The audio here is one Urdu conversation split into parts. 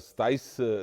27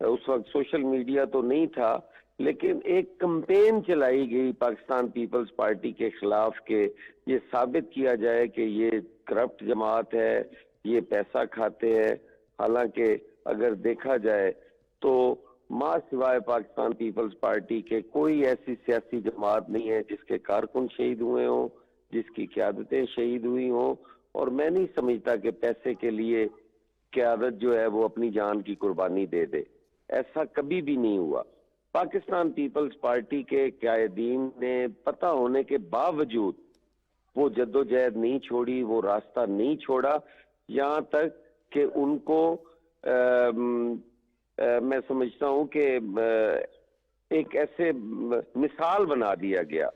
اس وقت سوشل میڈیا تو نہیں تھا، لیکن ایک کمپین چلائی گئی پاکستان پیپلز پارٹی کے خلاف کہ یہ ثابت کیا جائے کہ یہ کرپٹ جماعت ہے، یہ پیسہ کھاتے ہیں. حالانکہ اگر دیکھا جائے تو ماں سوائے پاکستان پیپلز پارٹی کے کوئی ایسی سیاسی جماعت نہیں ہے جس کے کارکن شہید ہوئے ہوں، جس کی قیادتیں شہید ہوئی ہوں. اور میں نہیں سمجھتا کہ پیسے کے لیے قیادت جو ہے وہ اپنی جان کی قربانی دے دے. ایسا کبھی بھی نہیں ہوا. پاکستان پیپلز پارٹی کے قائدین نے پتہ ہونے کے باوجود وہ جدوجہد نہیں چھوڑی، وہ راستہ نہیں چھوڑا، یہاں تک کہ ان کو میں سمجھتا ہوں کہ ایک ایسے مثال بنا دیا گیا.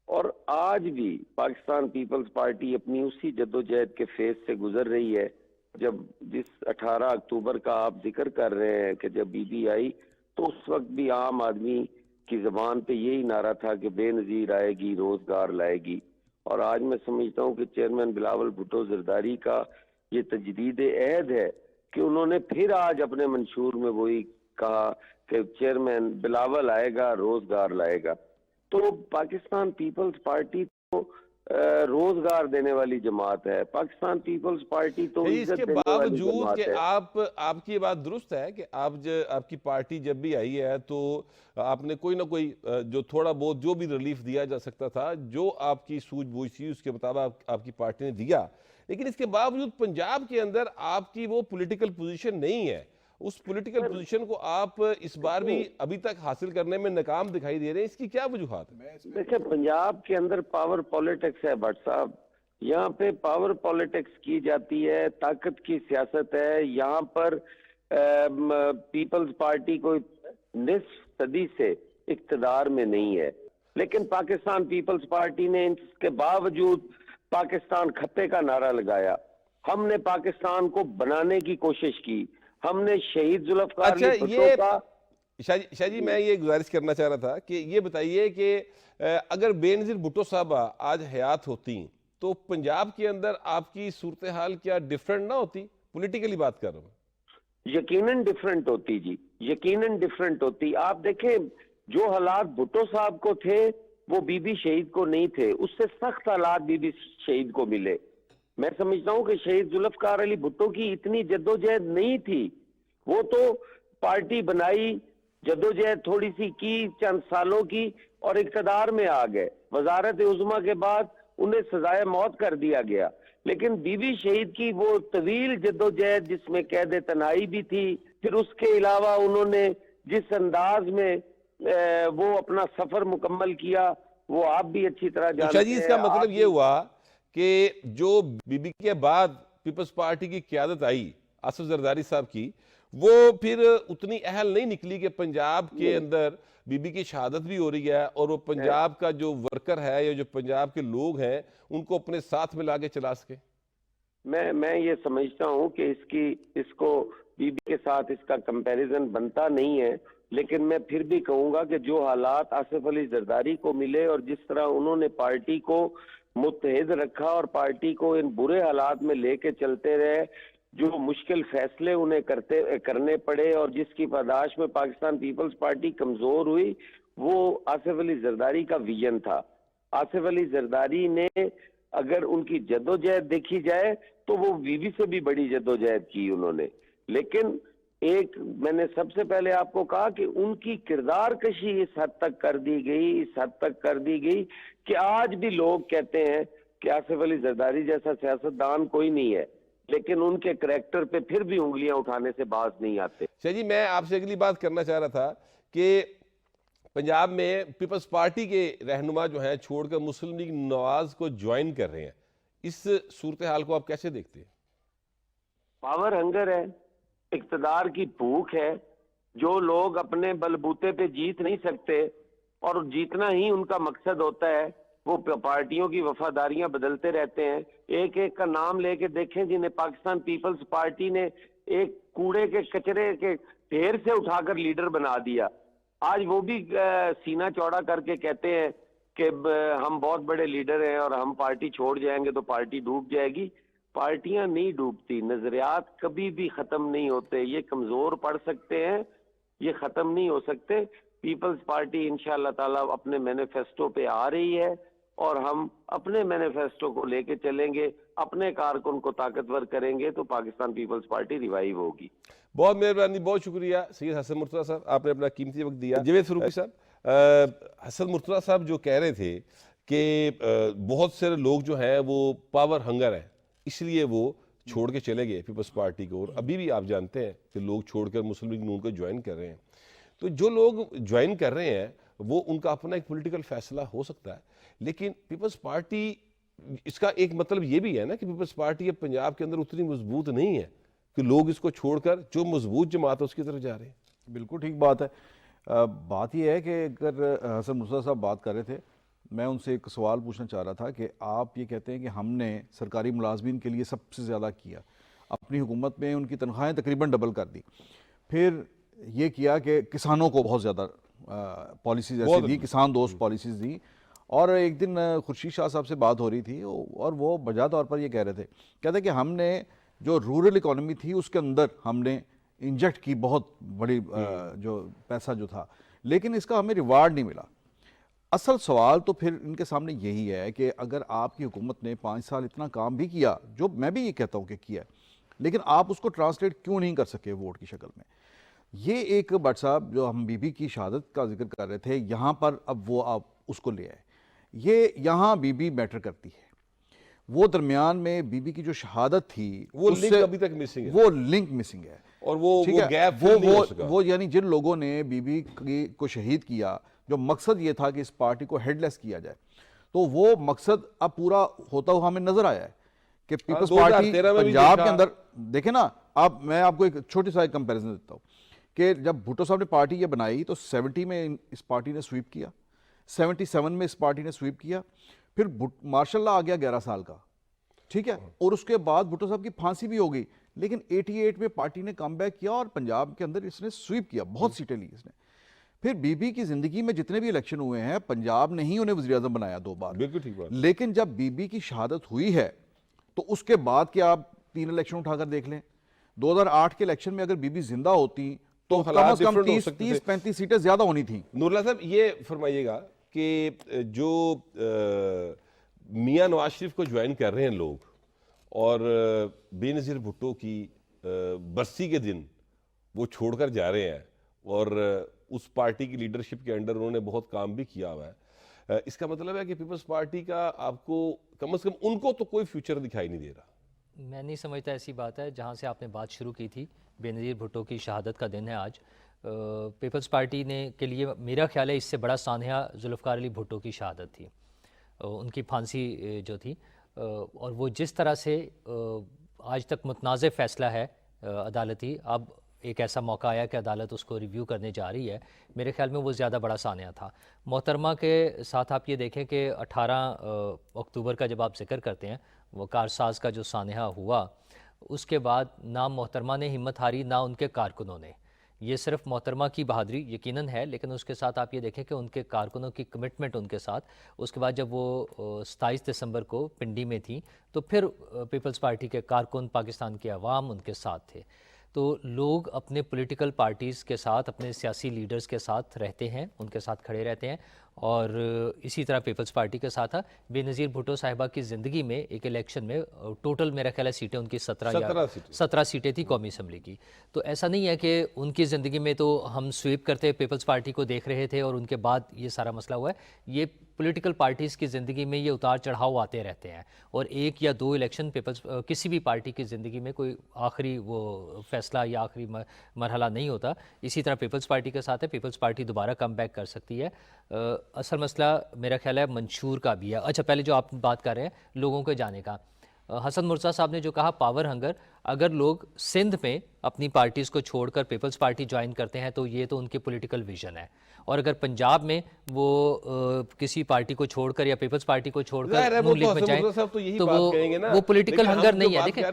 اور آج بھی پاکستان پیپلز پارٹی اپنی اسی جدوجہد کے فیز سے گزر رہی ہے. جب جس 18 اکتوبر کا آپ ذکر کر رہے ہیں کہ جب بی بی آئی، تو اس وقت بھی عام آدمی کی زبان پہ یہی نعرہ تھا کہ بے نظیر آئے گی، روزگار لائے گی. اور آج میں سمجھتا ہوں کہ چیئرمین بلاول بھٹو زرداری کا یہ تجدید عہد ہے کہ انہوں نے پھر آج اپنے منشور میں وہی کہا کہ چیئرمین بلاول آئے گا، روزگار لائے گا. تو پاکستان پیپلز پارٹی تو روزگار دینے والی جماعت ہے. پاکستان پیپلز پارٹی تو اس عزت کے دینے والی باوجود جماعت کہ ہے. آپ کی یہ بات درست ہے کہ آپ کی پارٹی جب بھی آئی ہے تو آپ نے کوئی نہ کوئی جو تھوڑا بہت جو بھی ریلیف دیا جا سکتا تھا، جو آپ کی سوجھ بوجھ تھی اس کے مطابق آپ کی پارٹی نے دیا. لیکن اس کے باوجود پنجاب کے اندر آپ کی وہ پولیٹیکل پوزیشن نہیں ہے. اس پولیٹیکل پوزیشن کو آپ اس بار بھی ابھی تک حاصل کرنے میں ناکام دکھائی دے رہے ہیں. اس کی کیا وجوہات ہیں؟ دیکھیں، پنجاب کے اندر پاور پولیٹکس ہے بٹ صاحب. یہاں پہ پاور پولیٹکس کی جاتی ہے، طاقت کی سیاست ہے. یہاں پر پیپلز پارٹی کو نصف صدی سے اقتدار میں نہیں ہے، لیکن پاکستان پیپلز پارٹی نے اس کے باوجود پاکستان کھپے کا نعرہ لگایا. ہم نے پاکستان کو بنانے کی کوشش کی. ہم نے شہید ذوالفقار اچھا، علی بھٹو یہ کا شاہ جی میں یہ گزارش کرنا چاہ رہا تھا کہ یہ بتائیے کہ اگر بے نظیر بھٹو صاحبہ آج حیات ہوتی تو پنجاب کے اندر آپ کی صورتحال کیا ڈیفرنٹ نہ ہوتی؟ پولیٹیکلی بات کر رہا ہوں. یقیناً ڈیفرنٹ ہوتی جی، یقیناً ڈیفرنٹ ہوتی. آپ دیکھیں جو حالات بھٹو صاحب کو تھے وہ بی بی شہید کو نہیں تھے. اس سے سخت حالات بی بی شہید کو ملے. میں سمجھتا ہوں کہ شہید ذوالفقار علی بھٹو کی اتنی جدوجہد نہیں تھی. وہ تو پارٹی بنائی، جدوجہد تھوڑی سی کی، چند سالوں کی، اور اقتدار میں آ گئے. وزارت عظمیٰ کے بعد انہیں سزائے موت کر دیا گیا. لیکن بی بی شہید کی وہ طویل جدوجہد جس میں قید تنہائی بھی تھی، پھر اس کے علاوہ انہوں نے جس انداز میں وہ اپنا سفر مکمل کیا وہ آپ بھی اچھی طرح تو شاہ جانتے جی اس ہیں. کا مطلب یہ ہوا کہ جو بی بی کے بعد پیپلز پارٹی کی قیادت آئی آصف زرداری صاحب کی، وہ پھر اتنی اہل نہیں نکلی کہ پنجاب کے اندر بی بی کی شہادت بھی ہو رہی ہے اور وہ پنجاب کا جو ورکر ہے یا جو پنجاب کے لوگ ہیں ان کو اپنے ساتھ ملا کے چلا سکے. میں یہ سمجھتا ہوں کہ اس کو بی بی کے ساتھ اس کا کمپیریزن بنتا نہیں ہے. لیکن میں پھر بھی کہوں گا کہ جو حالات آصف علی زرداری کو ملے اور جس طرح انہوں نے پارٹی کو متحد رکھا اور پارٹی کو ان برے حالات میں لے کے چلتے رہے، جو مشکل فیصلے انہیں کرنے پڑے اور جس کی پاداش میں پاکستان پیپلز پارٹی کمزور ہوئی، وہ آصف علی زرداری کا ویژن تھا. آصف علی زرداری نے اگر ان کی جدوجہد دیکھی جائے تو وہ بی بی سے بھی بڑی جدوجہد کی انہوں نے. لیکن ایک میں نے سب سے پہلے آپ کو کہا کہ ان کی کردار کشی اس حد تک کر دی گئی کہ آج بھی لوگ کہتے ہیں کہ آصف علی زرداری جیسا سیاستدان کوئی نہیں ہے، لیکن ان کے کریکٹر پہ پھر بھی انگلیاں اٹھانے سے باز نہیں آتے. شاہ جی میں آپ سے اگلی بات کرنا چاہ رہا تھا کہ پنجاب میں پیپلز پارٹی کے رہنما جو ہیں چھوڑ کر مسلم لیگ نواز کو جوائن کر رہے ہیں. اس صورتحال کو آپ کیسے دیکھتے ہیں؟ پاور ہنگر ہے، اقتدار کی بھوک ہے. جو لوگ اپنے بلبوتے پہ جیت نہیں سکتے اور جیتنا ہی ان کا مقصد ہوتا ہے، وہ پارٹیوں کی وفاداریاں بدلتے رہتے ہیں. ایک ایک کا نام لے کے دیکھیں جنہیں پاکستان پیپلز پارٹی نے ایک کوڑے کے کچرے کے ڈھیر سے اٹھا کر لیڈر بنا دیا. آج وہ بھی سینہ چوڑا کر کے کہتے ہیں کہ ہم بہت بڑے لیڈر ہیں اور ہم پارٹی چھوڑ جائیں گے تو پارٹی ڈوب جائے گی. پارٹیاں نہیں ڈوبتی، نظریات کبھی بھی ختم نہیں ہوتے. یہ کمزور پڑ سکتے ہیں یہ ختم نہیں ہو سکتے. پیپلز پارٹی انشاءاللہ تعالیٰ اپنے مینیفیسٹو پہ آ رہی ہے اور ہم اپنے مینیفیسٹو کو لے کے چلیں گے, اپنے کارکن کو طاقتور کریں گے تو پاکستان پیپلز پارٹی ریوائیو ہوگی. بہت مہربانی, بہت شکریہ سید حسن مرتضیٰ صاحب, آپ نے اپنا قیمتی وقت دیا. جاوید فروغی صاحب, حسن مرتضیٰ صاحب جو کہہ رہے تھے کہ بہت سے لوگ جو ہیں وہ پاور ہنگر ہیں, اس لیے وہ چھوڑ کے چلے گئے پیپلز پارٹی کو, اور ابھی بھی آپ جانتے ہیں کہ لوگ چھوڑ کر مسلم لیگ نون کو جوائن کر رہے ہیں. تو جو لوگ جوائن کر رہے ہیں وہ ان کا اپنا ایک پولیٹیکل فیصلہ ہو سکتا ہے, لیکن پیپلز پارٹی, اس کا ایک مطلب یہ بھی ہے نا کہ پیپلز پارٹی اب پنجاب کے اندر اتنی مضبوط نہیں ہے کہ لوگ اس کو چھوڑ کر جو مضبوط جماعت ہے اس کی طرف جا رہے ہیں. بالکل ٹھیک بات ہے. بات یہ ہے کہ اگر حسن مرتضیٰ صاحب بات کر رہے تھے, میں ان سے ایک سوال پوچھنا چاہ رہا تھا کہ آپ یہ کہتے ہیں کہ ہم نے سرکاری ملازمین کے لیے سب سے زیادہ کیا, اپنی حکومت میں ان کی تنخواہیں تقریباً ڈبل کر دی, پھر یہ کیا کہ کسانوں کو بہت زیادہ پالیسیز ایسی دی, کسان دوست پالیسیز دی. اور ایک دن خورشید شاہ صاحب سے بات ہو رہی تھی اور وہ بجا طور پر یہ کہہ رہے تھے, کہتے کہ ہم نے جو رورل اکانومی تھی اس کے اندر ہم نے انجیکٹ کی بہت بڑی جو پیسہ جو تھا, لیکن اس کا ہمیں ریوارڈ نہیں ملا. اصل سوال تو پھر ان کے سامنے یہی ہے کہ اگر آپ کی حکومت نے 5 سال اتنا کام بھی کیا, جو میں بھی یہ کہتا ہوں کہ کیا, لیکن آپ اس کو ٹرانسلیٹ کیوں نہیں کر سکے ووٹ کی شکل میں. یہ ایک بٹ صاحب جو ہم بی بی کی شہادت کا ذکر کر رہے تھے, یہاں پر اب وہ آپ اس کو لے آئے, یہ یہاں بی بی میٹر کرتی ہے. وہ درمیان میں بی بی کی جو شہادت تھی وہ لنک ابھی تک مسنگ ہے, وہ لنک مسنگ ہے, اور وہ گیپ نہیں ہو سکا. وہ یعنی جن لوگوں نے بی بی کو شہید کیا, جو مقصد یہ تھا کہ اس پارٹی کو ہیڈ لیس کیا جائے, تو وہ مقصد اب پورا ہوتا ہوا ہمیں نظر آیا ہے کہ پیپلز پارٹی پنجاب کے اندر دیکھیں نا. اب میں آپ کو ایک چھوٹی سا کمپیریزن دیتا ہوں کہ جب بھٹو صاحب نے پارٹی یہ بنائی تو 70 میں اس پارٹی نے سویپ کیا, 77 میں اس پارٹی نے سویپ کیا, پھر مارشل لا آ گیا 11 سال کا, ٹھیک ہے, اور اس کے بعد بھٹو صاحب کی پھانسی بھی ہو گئی, لیکن 88 میں پارٹی نے کم بیک کیا اور پنجاب کے اندر اس نے سویپ کیا, بہت سیٹیں لی اس نے. پھر بی بی کی زندگی میں جتنے بھی الیکشن ہوئے ہیں, پنجاب نے ہی انہیں وزیر اعظم بنایا 2 بار. بالکل ٹھیک بات. لیکن جب بی بی کی شہادت ہوئی ہے تو اس کے بعد کیا آپ 3 الیکشن اٹھا کر دیکھ لیں, 2008 کے الیکشن میں اگر بی بی زندہ ہوتی تو کم از کم 30-35 سیٹیں زیادہ ہونی تھیں. نور اللہ صاحب یہ فرمائیے گا کہ جو میاں نواز شریف کو جوائن کر رہے ہیں لوگ, اور بے نظیر بھٹو کی برسی کے دن وہ چھوڑ کر جا رہے ہیں, اور اس پارٹی کی لیڈرشپ کے انڈر انہوں نے بہت کام بھی کیا ہوا ہے, اس کا مطلب ہے کہ پیپلز پارٹی کا آپ کو کم از کم ان کو تو کوئی فیوچر دکھائی نہیں دے رہا. میں نہیں سمجھتا ایسی بات ہے. جہاں سے آپ نے بات شروع کی تھی, بے نظیر بھٹو کی شہادت کا دن ہے آج. پیپلز پارٹی نے کے لیے میرا خیال ہے اس سے بڑا سانحہ ذوالفقار علی بھٹو کی شہادت تھی, ان کی پھانسی جو تھی, اور وہ جس طرح سے آج تک متنازع فیصلہ ہے عدالتی, اب ایک ایسا موقع آیا کہ عدالت اس کو ریویو کرنے جا رہی ہے, میرے خیال میں وہ زیادہ بڑا سانحہ تھا. محترمہ کے ساتھ آپ یہ دیکھیں کہ 18 اکتوبر کا جب آپ ذکر کرتے ہیں, وہ کارساز کا جو سانحہ ہوا, اس کے بعد نہ محترمہ نے ہمت ہاری نہ ان کے کارکنوں نے. یہ صرف محترمہ کی بہادری یقیناً ہے, لیکن اس کے ساتھ آپ یہ دیکھیں کہ ان کے کارکنوں کی کمٹمنٹ ان کے ساتھ. اس کے بعد جب وہ 27 دسمبر کو پنڈی میں تھیں تو پھر پیپلز پارٹی کے کارکن, پاکستان کے عوام ان کے ساتھ تھے. تو لوگ اپنے پولیٹیکل پارٹیز کے ساتھ, اپنے سیاسی لیڈرز کے ساتھ رہتے ہیں, ان کے ساتھ کھڑے رہتے ہیں, اور اسی طرح پیپلز پارٹی کے ساتھ بے نظیر بھٹو صاحبہ کی زندگی میں ایک الیکشن میں ٹوٹل میرا خیال ہے سیٹیں ان کی 17 سیٹیں تھی قومی اسمبلی کی. تو ایسا نہیں ہے کہ ان کی زندگی میں تو ہم سویپ کرتے پیپلز پارٹی کو دیکھ رہے تھے اور ان کے بعد یہ سارا مسئلہ ہوا ہے. یہ پولیٹیکل پارٹیز کی زندگی میں یہ اتار چڑھاؤ آتے رہتے ہیں, اور 1 یا 2 الیکشن کسی بھی پارٹی کی زندگی میں کوئی آخری وہ فیصلہ یا آخری مرحلہ نہیں ہوتا. اسی طرح پیپلز پارٹی کے ساتھ ہے, پیپلز پارٹی دوبارہ کم بیک کر سکتی ہے. اصل مسئلہ میرا خیال ہے منشور کا بھی ہے. اچھا, پہلے جو آپ بات کر رہے ہیں لوگوں کے جانے کا, حسن مرتضیٰ صاحب نے جو کہا پاور ہنگر, اگر لوگ سندھ میں اپنی پارٹیز کو چھوڑ کر پیپلز پارٹی جوائن کرتے ہیں تو یہ تو ان کی پولیٹیکل ویژن ہے, اور اگر پنجاب میں وہ کسی پارٹی کو چھوڑ کر یا پیپلز پارٹی کو چھوڑ کر نون لیگ میں جائیں تو وہ پولیٹیکل ہنگر نہیں ہے. دیکھیں,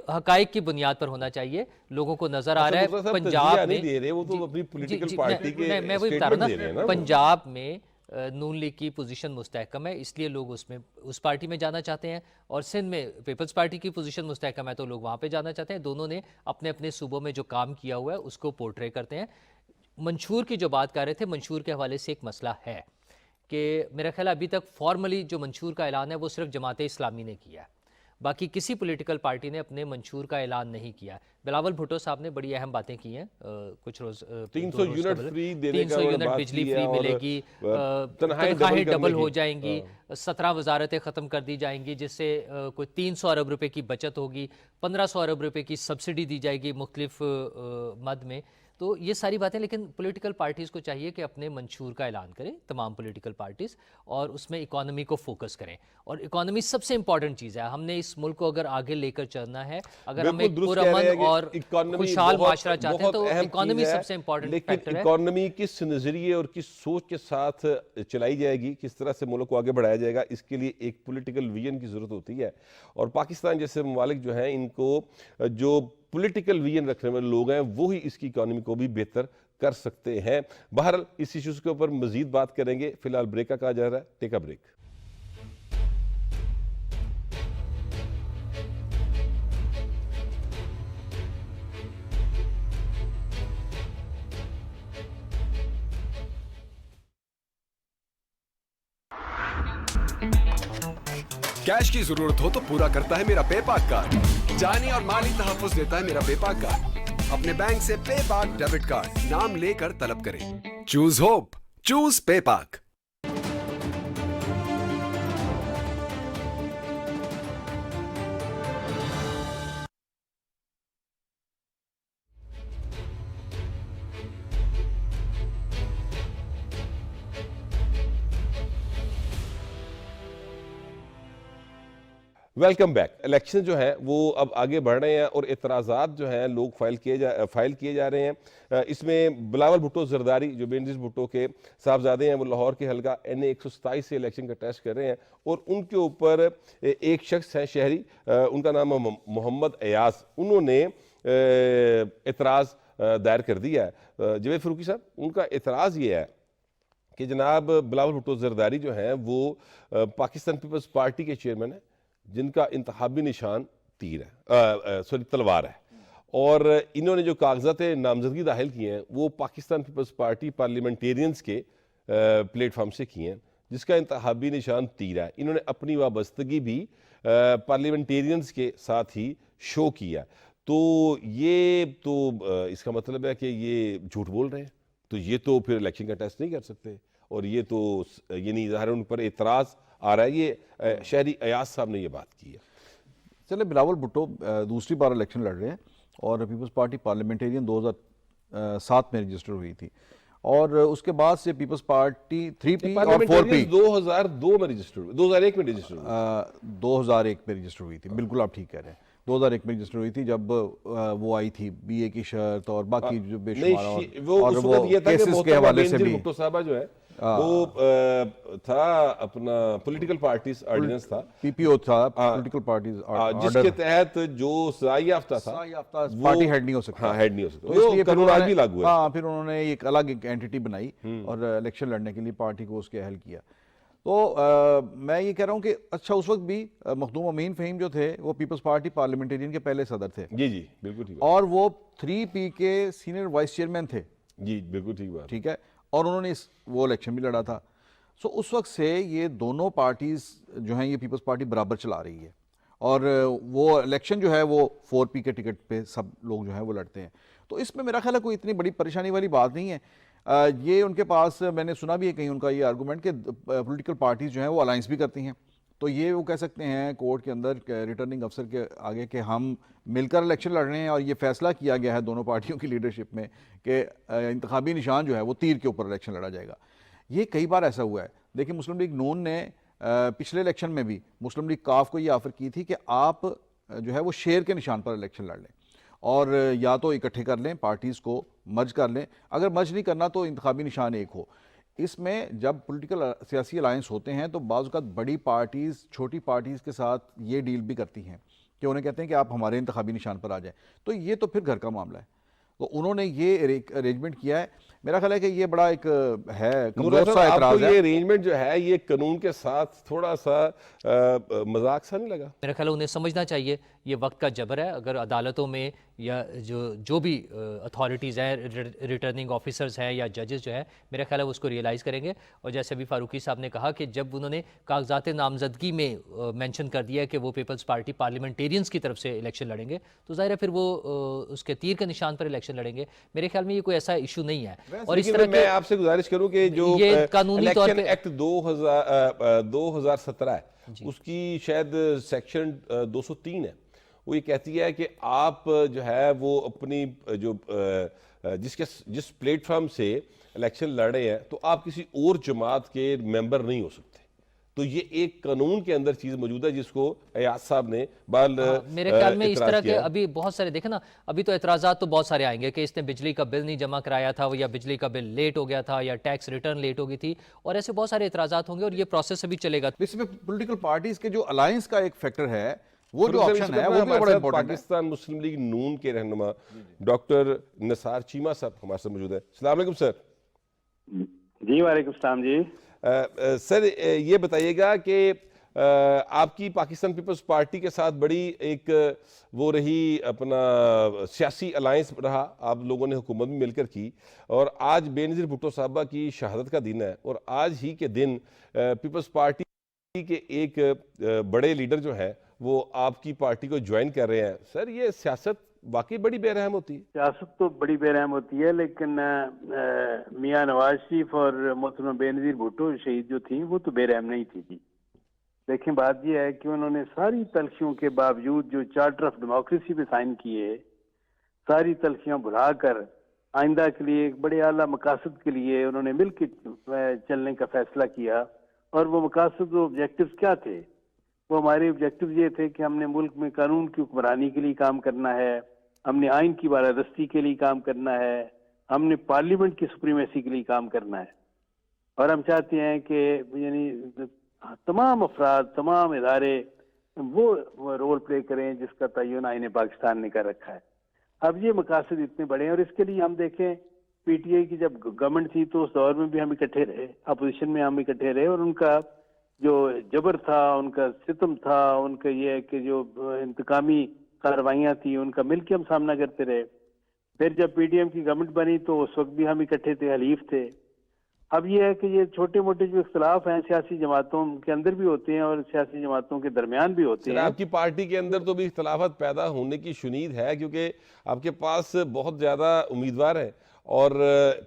حقائق کی بنیاد پر ہونا چاہیے. لوگوں کو نظر آ رہا ہے پنجاب میں, میں وہی بتا رہا ہوں نا, پنجاب میں نون لیگ کی پوزیشن مستحکم ہے، اس لیے لوگ اس پارٹی میں جانا چاہتے ہیں، اور سندھ میں پیپلز پارٹی کی پوزیشن مستحکم ہے تو لوگ وہاں پہ جانا چاہتے ہیں. دونوں نے اپنے اپنے صوبوں میں جو کام کیا ہوا ہے اس کو پورٹرے کرتے ہیں. منشور کی جو بات کر رہے تھے، منشور کے حوالے سے ایک مسئلہ ہے کہ میرا خیال ابھی تک فارملی جو منشور کا اعلان ہے وہ صرف جماعت اسلامی نے کیا ہے، باقی کسی پولیٹیکل پارٹی نے اپنے منشور کا اعلان نہیں کیا. بلاول بھٹو صاحب نے بڑی اہم باتیں کی ہیں کچھ روز 300 یونٹ فری دینے کا 300 انہوں نے یونٹ بات بجلی کی ہے فری اور ملے گی، تنخواہیں تنخواہیں ڈبل ڈبل کرنے ہو کی. جائیں گی، 17 وزارتیں ختم کر دی جائیں گی جس سے کوئی 300 ارب روپے کی بچت ہوگی، 1500 ارب روپے کی سبسڈی دی جائے گی مختلف مد میں. تو یہ ساری باتیں، لیکن پولیٹیکل پارٹیز کو چاہیے کہ اپنے منشور کا اعلان کریں، تمام پولیٹیکل پارٹیز، اور اس میں اکانومی کو فوکس کریں. اور اکانومی سب سے امپورٹنٹ چیز ہے. ہم نے اس ملک کو اگر آگے لے کر چلنا ہے، اگر ہم ایک بالکل درست کہہ رہے ہیں پرامن کہ اور اکانومی خوشحال بہت- معاشرہ چاہتے ہیں بہت تو اہم اکانومی چیز ہے، سب سے امپورٹنٹ لیکن فیکٹر ہے. اکانومی کس نظریے اور کس سوچ کے ساتھ چلائی جائے گی، کس طرح سے ملک کو آگے بڑھایا جائے گا، اس کے لیے ایک پولیٹیکل ویژن کی ضرورت ہوتی ہے. اور پاکستان جیسے ممالک جو ہیں، ان کو جو پولیٹیکل ویژن رکھنے والے لوگ ہیں وہی اس کی اکانومی کو بھی بہتر کر سکتے ہیں. بہرحال اس ایشوز کے اوپر مزید بات کریں گے. فی الحال بریک کا کہا جا رہا ہے، ٹیک اے بریک. کیش کی ضرورت ہو تو پورا کرتا ہے میرا پے پاک کارڈ. جانی اور مالی تحفظ دیتا ہے میرا پے پاک کارڈ. اپنے بینک سے پے پاک ڈیبٹ کارڈ نام لے کر طلب کریں. چوز ہوپ، چوز پے پاک. Welcome back. الیکشن جو ہیں وہ اب آگے بڑھ رہے ہیں اور اعتراضات جو ہیں لوگ فائل کیے جا رہے ہیں. اس میں بلاول بھٹو زرداری جو بینظیر بھٹو کے صاحبزادے ہیں، وہ لاہور کے حلقہ NA 127 سے الیکشن کا ٹیسٹ کر رہے ہیں، اور ان کے اوپر ایک شخص ہیں شہری، ان کا نام ہے محمد ایاز. انہوں نے اعتراض دائر کر دیا ہے. جاوید فاروقی صاحب، ان کا اعتراض یہ ہے کہ جناب بلاول بھٹو زرداری جو ہیں وہ پاکستان پیپلز پارٹی کے چیئرمین ہیں، جن کا انتخابی نشان تلوار ہے، اور انہوں نے جو کاغذات نامزدگی داخل کیے ہیں وہ پاکستان پیپلز پارٹی پارلیمنٹیرینز کے پلیٹ فارم سے کیے ہیں، جس کا انتخابی نشان تیر ہے. انہوں نے اپنی وابستگی بھی پارلیمنٹیرینز کے ساتھ ہی شو کیا. تو یہ تو اس کا مطلب ہے کہ یہ جھوٹ بول رہے ہیں، تو یہ تو پھر الیکشن کا ٹیسٹ نہیں کر سکتے، اور یہ تو یعنی ظاہر ان پر اعتراض آ رہا ہے. یہ شہری ایاز صاحب نے یہ بات کی ہے. چلے، بلاول بھٹو دوسری بار الیکشن لڑ رہے ہیں، اور پیپلز پارٹی پارلیمنٹیرین 2007 میں رجسٹر ہوئی تھی، اور اس کے بعد سے پیپلز پارٹی 3P اور 4P 2002 میں رجسٹر ہوئی، 2001 میں رجسٹر ہوئی. 2001 میں رجسٹر ہوئی تھی. بالکل آپ ٹھیک کہہ رہے ہیں، 2001 میں رجسٹر ہوئی تھی، جب وہ آئی تھی BA کی شرط اور باقی جو بے شمار وہ اس وقت یہ تھا کہ کیسز کے حوالے سے بینظیر بھی بھٹو صاحبہ جو ہے وہ تھا اپنا پولیٹیکل پارٹیز آرڈیننس تھا، PPO تھا، پولیٹیکل پارٹیز جس کے تحت جو سزائے یافتہ تھا پارٹی ہیڈ نہیں ہو سکتا. ہاں، ہیڈ نہیں ہو سکتا. تو اس لیے قانون آج بھی لاگو ہے. ہاں، پھر انہوں نے ایک الگ ایک اینٹی بنائی اور الیکشن لڑنے کے لیے پارٹی کو اس کے اہل کیا. تو میں یہ کہہ رہا ہوں کہ اچھا، اس وقت بھی مخدوم امین فہیم جو تھے وہ پیپلز پارٹی پارلیمنٹیرین کے پہلے صدر تھے، جی بالکل ٹھیک، اور وہ 3P کے سینئر وائس چیئرمین تھے. جی بالکل ٹھیک بات. ٹھیک ہے، اور انہوں نے وہ الیکشن بھی لڑا تھا. سو اس وقت سے یہ دونوں پارٹیز جو ہیں، یہ پیپلز پارٹی برابر چلا رہی ہے، اور وہ الیکشن جو ہے وہ 4P کے ٹکٹ پہ سب لوگ جو ہیں وہ لڑتے ہیں. تو اس میں میرا خیال ہے کوئی اتنی بڑی پریشانی والی بات نہیں ہے. یہ ان کے پاس، میں نے سنا بھی ہے کہیں ان کا یہ آرگومنٹ کہ پولیٹیکل پارٹیز جو ہیں وہ الائنس بھی کرتی ہیں، تو یہ وہ کہہ سکتے ہیں کورٹ کے اندر ریٹرننگ افسر کے آگے کہ ہم مل کر الیکشن لڑ رہے ہیں، اور یہ فیصلہ کیا گیا ہے دونوں پارٹیوں کی لیڈرشپ میں کہ انتخابی نشان جو ہے وہ تیر کے اوپر الیکشن لڑا جائے گا. یہ کئی بار ایسا ہوا ہے. دیکھیں، مسلم لیگ نون نے پچھلے الیکشن میں بھی مسلم لیگ کاف کو یہ آفر کی تھی کہ آپ جو ہے وہ شیر کے نشان پر الیکشن لڑ لیں، اور یا تو اکٹھے کر لیں، پارٹیز کو مرج کر لیں، اگر مرج نہیں کرنا تو انتخابی نشان ایک ہو. اس میں جب پولیٹیکل سیاسی الائنس ہوتے ہیں تو بعض اوقات بڑی پارٹیز چھوٹی پارٹیز کے ساتھ یہ ڈیل بھی کرتی ہیں کہ انہیں کہتے ہیں کہ آپ ہمارے انتخابی نشان پر آ جائیں. تو یہ تو پھر گھر کا معاملہ ہے. تو انہوں نے یہ ارینجمنٹ کیا ہے. میرا خیال ہے کہ یہ بڑا ایک ہے نور کمزور صاحب، سا آپ کو اعتراض یہ ہے. ارینجمنٹ جو ہے یہ قانون کے ساتھ تھوڑا سا مذاق سا نہیں لگا؟ میرا خیال ہے انہیں سمجھنا چاہیے یہ وقت کا جبر ہے. اگر عدالتوں میں یا جو بھی اتھارٹیز ہیں، ریٹرننگ آفیسرز ہیں یا ججز جو ہیں، میرا خیال ہے وہ اس کو ریئلائز کریں گے. اور جیسے ابھی فاروقی صاحب نے کہا کہ جب انہوں نے کاغذات نامزدگی میں مینشن کر دیا ہے کہ وہ پیپلز پارٹی پارلیمنٹیرینز کی طرف سے الیکشن لڑیں گے، تو ظاہر ہے پھر وہ اس کے تیر کے نشان پر الیکشن لڑیں گے. میرے خیال میں یہ کوئی ایسا ایشو نہیں ہے. اور اس طرح لیکن میں آپ سے گزارش کروں کہ جو یہ قانونی طور الیکشن پہ ایکٹ 2017 ہے، اس کی شاید سیکشن 203 ہے، وہ یہ کہتی ہے کہ آپ جو ہے وہ اپنی جو جس پلیٹ فارم سے الیکشن لڑ رہے ہیں تو آپ کسی اور جماعت کے ممبر نہیں ہو سکتے. تو یہ ایک قانون کے اندر چیز موجود ہے جس کو ایاز صاحب نے میرے خیال میں اس طرح کے ابھی بہت سارے دیکھیں نا، ابھی تو اعتراضات تو بہت سارے آئیں گے کہ اس نے بجلی کا بل نہیں جمع کرایا تھا، یا بجلی کا بل لیٹ ہو گیا تھا، یا ٹیکس ریٹرن لیٹ ہو گئی تھی، اور ایسے بہت سارے اعتراضات ہوں گے اور یہ پروسیس ابھی چلے گا. اس میں پولیٹیکل پارٹیز کے جو الائنس کا ایک فیکٹر ہے، وہ جو آپشن ہے وہ بھی بڑا امپورٹنٹ ہے. پاکستان مسلم لیگ نون کے رہنما ڈاکٹر نثار چیمہ صاحب ہمارے ساتھ موجود ہیں. السلام علیکم سر. جی وعلیکم السلام. جی سر یہ بتائیے گا کہ آپ کی پاکستان پیپلز پارٹی کے ساتھ بڑی ایک وہ رہی اپنا سیاسی الائنس رہا، آپ لوگوں نے حکومت بھی مل کر کی، اور آج بے نظیر بھٹو صاحبہ کی شہادت کا دن ہے، اور آج ہی کے دن پیپلز پارٹی کے ایک بڑے لیڈر جو ہیں وہ آپ کی پارٹی کو جوائن کر رہے ہیں. سر یہ سیاست واقعی بڑی بے رحم ہوتی ہے؟ سیاست تو بڑی بے رحم ہوتی ہے، لیکن میاں نواز شریف اور محترمہ بے نظیر بھٹو شہید جو تھیں وہ تو بے رحم نہیں تھی. جی دیکھیں، بات یہ ہے کہ انہوں نے ساری تلخیوں کے باوجود جو چارٹر آف ڈیموکریسی پہ سائن کیے، ساری تلخیاں بھلا کر آئندہ کے لیے ایک بڑے اعلیٰ مقاصد کے لیے انہوں نے مل کے چلنے کا فیصلہ کیا. اور وہ مقاصد و آبجیکٹیوز کیا تھے؟ وہ ہمارے آبجیکٹیوز یہ تھے کہ ہم نے ملک میں قانون کی حکمرانی کے لیے کام کرنا ہے، ہم نے آئین کی بالادستی کے لیے کام کرنا ہے، ہم نے پارلیمنٹ کی سپریمیسی کے لیے کام کرنا ہے، اور ہم چاہتے ہیں کہ یعنی تمام افراد، تمام ادارے وہ رول پلے کریں جس کا تعین آئین پاکستان نے کر رکھا ہے. اب یہ مقاصد اتنے بڑے ہیں، اور اس کے لیے ہم دیکھیں پی ٹی آئی کی جب گورنمنٹ تھی تو اس دور میں بھی ہم اکٹھے رہے، اپوزیشن میں ہم اکٹھے رہے، اور ان کا جو جبر تھا، ان کا ستم تھا، ان کا یہ کہ جو انتقامی کاروائیاں تھیں، ان کا مل کے ہم سامنا کرتے رہے. پھر جب پی ڈی ایم کی گورنمنٹ بنی تو اس وقت بھی ہم اکٹھے تھے، حلیف تھے. اب یہ ہے کہ یہ چھوٹے موٹے جو اختلاف ہیں سیاسی جماعتوں کے اندر بھی ہوتے ہیں اور سیاسی جماعتوں کے درمیان بھی ہوتے ہیں. آپ کی پارٹی کے اندر تو بھی اختلافات پیدا ہونے کی شنید ہے، کیونکہ آپ کے پاس بہت زیادہ امیدوار ہیں اور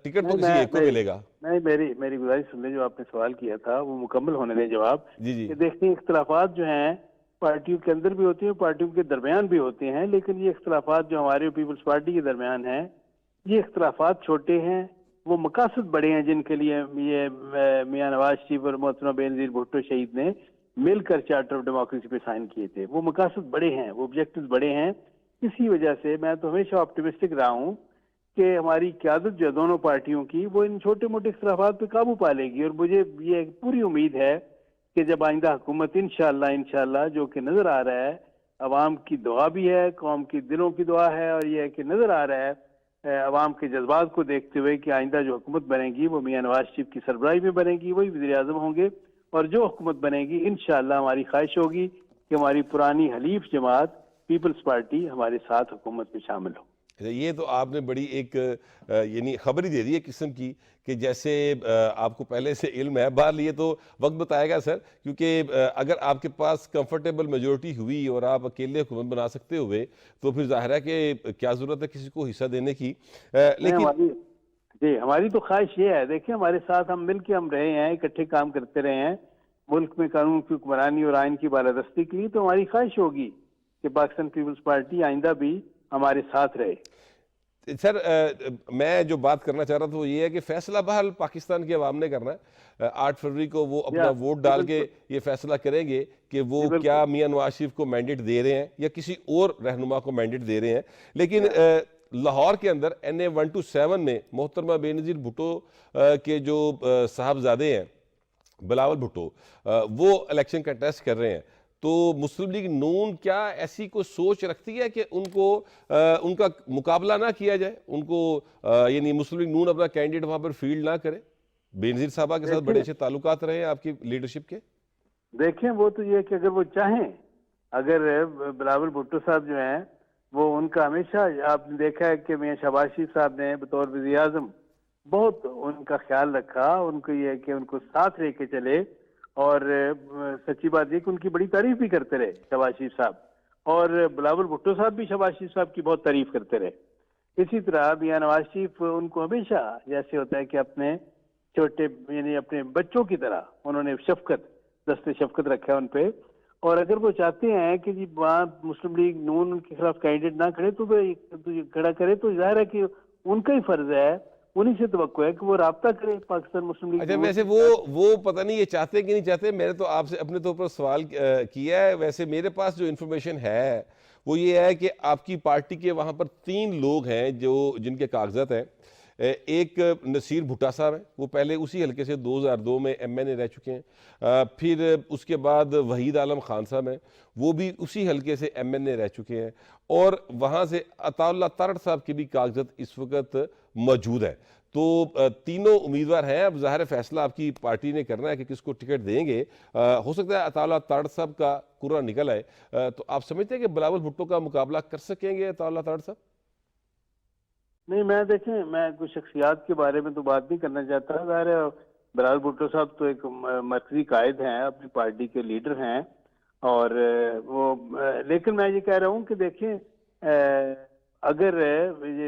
ٹکٹ تو کسی ایک کو ملے گا. نہیں، میری گزارش سن لیں، جو آپ نے سوال کیا تھا وہ مکمل ہونے دیں جواب. جی کہ دیکھتے ہیں اختلافات جو ہیں پارٹیوں کے اندر بھی ہوتے ہیں، پارٹیوں کے درمیان بھی ہوتے ہیں، لیکن یہ اختلافات جو ہمارے پیپلز پارٹی کے درمیان ہیں، یہ اختلافات چھوٹے ہیں، وہ مقاصد بڑے ہیں جن کے لیے یہ میاں نواز شریف اور محترمہ بے نظیر بھٹو شہید نے مل کر چارٹر آف ڈیموکریسی پہ سائن کیے تھے. وہ مقاصد بڑے ہیں، وہ آبجیکٹیوز بڑے ہیں. اسی وجہ سے میں تو ہمیشہ آپٹیمسٹک رہا ہوں کہ ہماری قیادت جو دونوں پارٹیوں کی وہ ان چھوٹے موٹے اختلافات پہ قابو پا لے گی. اور مجھے یہ پوری امید ہے کہ جب آئندہ حکومت انشاءاللہ جو کہ نظر آ رہا ہے، عوام کی دعا بھی ہے، قوم کی دلوں کی دعا ہے، اور یہ ہے کہ نظر آ رہا ہے عوام کے جذبات کو دیکھتے ہوئے کہ آئندہ جو حکومت بنے گی وہ میاں نواز شریف کی سربراہی میں بنے گی، وہی وزیر اعظم ہوں گے. اور جو حکومت بنے گی انشاءاللہ ہماری خواہش ہوگی کہ ہماری پرانی حلیف جماعت پیپلز پارٹی ہمارے ساتھ حکومت میں شامل ہو. یہ تو آپ نے بڑی ایک یعنی خبر ہی دے دی ہے قسم کی کہ جیسے آپ کو پہلے سے علم ہے. باہر لیے تو وقت بتائے گا سر، کیونکہ اگر آپ کے پاس کمفرٹیبل میجورٹی ہوئی اور آپ اکیلے حکومت بنا سکتے ہوئے تو پھر ظاہر ہے کہ کیا ضرورت ہے کسی کو حصہ دینے کی. لیکن جی ہماری تو خواہش یہ ہے، دیکھیں ہمارے ساتھ ہم مل کے ہم رہے ہیں، اکٹھے کام کرتے رہے ہیں ملک میں قانون کی حکمرانی اور آئین کی بالادستی کے لیے، تو ہماری خواہش ہوگی کہ پاکستان پیپلز پارٹی آئندہ بھی ہمارے ساتھ رہے. سر میں جو بات کرنا چاہ رہا تھا وہ یہ ہے کہ فیصلہ بہرحال پاکستان کی عوام نے کرنا ہے. 8 فروری کو وہ اپنا ووٹ ڈال کے یہ فیصلہ کریں گے کہ وہ کیا میاں نواز شریف کو مینڈیٹ دے رہے ہیں یا کسی اور رہنما کو مینڈیٹ دے رہے ہیں. لیکن لاہور کے اندر NA 127 میں محترمہ بے نظیر بھٹو کے جو صاحبزادے ہیں بلاول بھٹو، وہ الیکشن کنٹیسٹ کر رہے ہیں. تو مسلم لیگ نون کیا ایسی کوئی سوچ رکھتی ہے کہ ان کو ان کا مقابلہ نہ کیا جائے، ان کو یعنی مسلم لیگ نون اپنا کینڈیڈیٹ وہاں پر فیلڈ نہ کرے؟ بینظیر صاحبہ کے ساتھ بڑے اچھے تعلقات رہے ہیں آپ کی لیڈرشپ کے. دیکھیں وہ تو یہ کہ اگر وہ چاہیں، اگر بلاول بھٹو صاحب جو ہیں وہ ان کا ہمیشہ آپ نے دیکھا ہے کہ میاں شہباز شریف صاحب نے بطور وزیر اعظم بہت ان کا خیال رکھا، ان کو یہ ہے کہ ان کو ساتھ لے کے چلے، اور سچی بات یہ کہ ان کی بڑی تعریف بھی کرتے رہے شہباز شریف صاحب، اور بلاول بھٹو صاحب بھی شہباز شریف صاحب کی بہت تعریف کرتے رہے. اسی طرح میاں نواز شریف ان کو ہمیشہ جیسے ہوتا ہے کہ اپنے چھوٹے یعنی اپنے بچوں کی طرح انہوں نے دست شفقت رکھا ہے ان پہ. اور اگر وہ چاہتے ہیں کہ جی وہاں مسلم لیگ نون ان کے خلاف کینڈیڈیٹ نہ کھڑے تو کھڑا کرے، تو ظاہر ہے کہ ان کا ہی فرض ہے، انہی سے توقع ہے کہ وہ رابطہ کرے پاکستان مسلم لیگ. اچھا ویسے وہ پتہ نہیں یہ چاہتے کہ نہیں چاہتے، میں نے تو آپ سے اپنے طور پر سوال کیا ہے. ویسے میرے پاس جو انفارمیشن ہے وہ یہ ہے کہ آپ کی پارٹی کے وہاں پر 3 لوگ ہیں جن کے کاغذات ہیں. ایک نصیر بھٹا صاحب ہیں، وہ پہلے اسی حلقے سے 2002 میں ایم این اے رہ چکے ہیں. پھر اس کے بعد وحید عالم خان صاحب ہیں، وہ بھی اسی حلقے سے ایم این اے رہ چکے ہیں. اور وہاں سے عطا اللہ ترڑ صاحب کے بھی کاغذات اس وقت موجود ہیں. تو تینوں امیدوار ہیں. اب ظاہر فیصلہ آپ کی پارٹی نے کرنا ہے کہ کس کو ٹکٹ دیں گے. ہو سکتا ہے عطا اللہ ترڑ صاحب کا قرعہ نکل آئے. تو آپ سمجھتے ہیں کہ بلاول بھٹو کا مقابلہ کر سکیں گے عطا اللہ ترڑ صاحب؟ نہیں، میں دیکھیں میں کوئی شخصیات کے بارے میں تو بات نہیں کرنا چاہتا. ظاہر ہے بلاول بھٹو صاحب تو ایک مرکزی قائد ہیں، اپنی پارٹی کے لیڈر ہیں، اور وہ لیکن میں یہ کہہ رہا ہوں کہ دیکھیں اگر